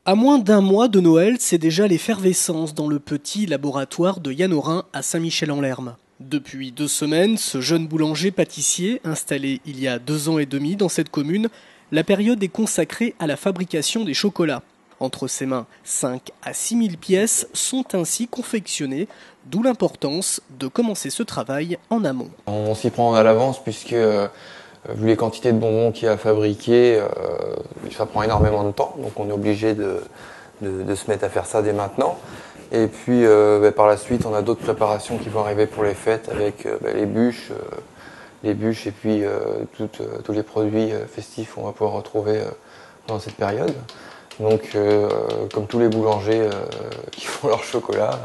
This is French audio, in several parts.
À moins d'un mois de Noël, c'est déjà l'effervescence dans le petit laboratoire de Yann Aurin à Saint-Michel-en-Lerme. Depuis 2 semaines, ce jeune boulanger-pâtissier, installé il y a 2 ans et demi dans cette commune, la période est consacrée à la fabrication des chocolats. Entre ses mains, 5 à 6 000 pièces sont ainsi confectionnées, d'où l'importance de commencer ce travail en amont. On s'y prend à l'avance puisque, vu les quantités de bonbons qu'il y a à fabriquer, ça prend énormément de temps, donc on est obligé de se mettre à faire ça dès maintenant. Et puis par la suite, on a d'autres préparations qui vont arriver pour les fêtes avec les bûches et puis tous les produits festifs qu'on va pouvoir retrouver dans cette période. Donc comme tous les boulangers qui font leur chocolat,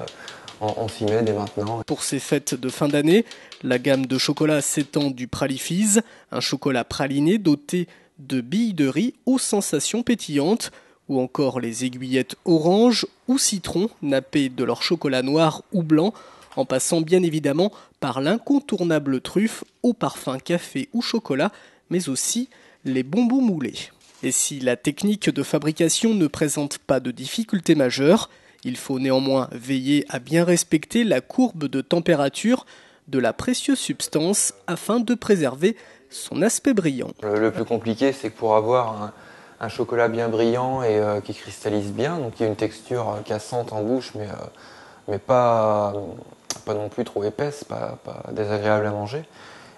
on s'y met dès maintenant. Pour ces fêtes de fin d'année, la gamme de chocolat s'étend du Pralifiz, un chocolat praliné doté de billes de riz aux sensations pétillantes, ou encore les aiguillettes orange ou citron nappées de leur chocolat noir ou blanc, en passant bien évidemment par l'incontournable truffe au parfum café ou chocolat, mais aussi les bonbons moulés. Et si la technique de fabrication ne présente pas de difficultés majeures, il faut néanmoins veiller à bien respecter la courbe de température de la précieuse substance afin de préserver son aspect brillant. Le plus compliqué, c'est que pour avoir un chocolat bien brillant et qui cristallise bien, donc il y a une texture cassante en bouche, mais pas non plus trop épaisse, pas désagréable à manger.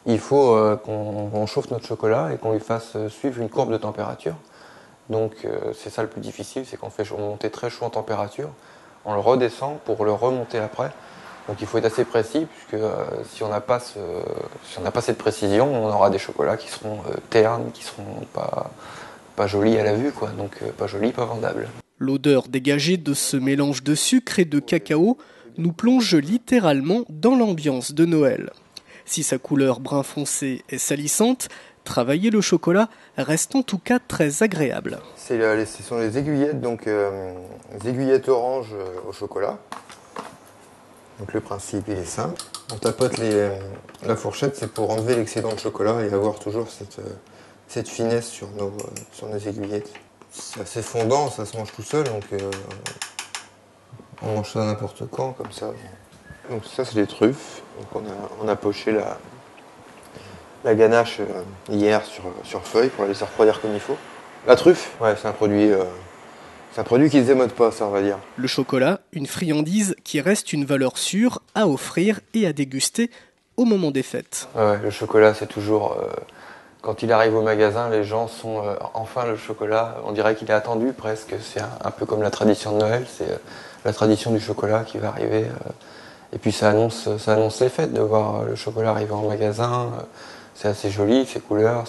Il faut qu'on chauffe notre chocolat et qu'on lui fasse suivre une courbe de température. Donc c'est ça le plus difficile, c'est qu'on fait monter très chaud en température, on le redescend pour le remonter après. Donc il faut être assez précis, puisque si on n'a pas cette précision, on aura des chocolats qui seront ternes, qui seront pas jolis à la vue, quoi. Donc pas jolis, pas vendables. L'odeur dégagée de ce mélange de sucre et de cacao nous plonge littéralement dans l'ambiance de Noël. Si sa couleur brun foncé est salissante, travailler le chocolat reste en tout cas très agréable. Ce sont les aiguillettes, donc les aiguillettes orange au chocolat. Donc le principe il est simple. On tapote la fourchette, c'est pour enlever l'excédent de chocolat et avoir toujours cette finesse sur nos aiguillettes. C'est assez fondant, ça se mange tout seul, donc on mange ça n'importe quand, comme ça. Donc ça c'est des truffes. Donc on a poché la ganache hier sur feuille pour la laisser refroidir comme il faut. La truffe, ouais, c'est un produit qui se démode pas, ça on va dire. Le chocolat, une friandise qui reste une valeur sûre à offrir et à déguster au moment des fêtes. Ouais, le chocolat c'est toujours... quand il arrive au magasin, les gens sont enfin le chocolat, on dirait qu'il est attendu presque. C'est un peu comme la tradition de Noël, c'est la tradition du chocolat qui va arriver. Et puis ça annonce les fêtes de voir le chocolat arriver en magasin. C'est assez joli, ses couleurs,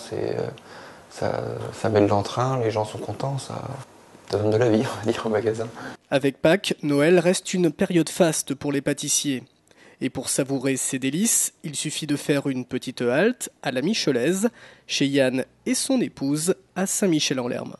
ça met de l'entrain, les gens sont contents, ça donne de la vie, on va dire, au magasin. Avec Pâques, Noël reste une période faste pour les pâtissiers. Et pour savourer ces délices, il suffit de faire une petite halte à la Michelaise, chez Yann et son épouse à Saint-Michel-en-Lerme.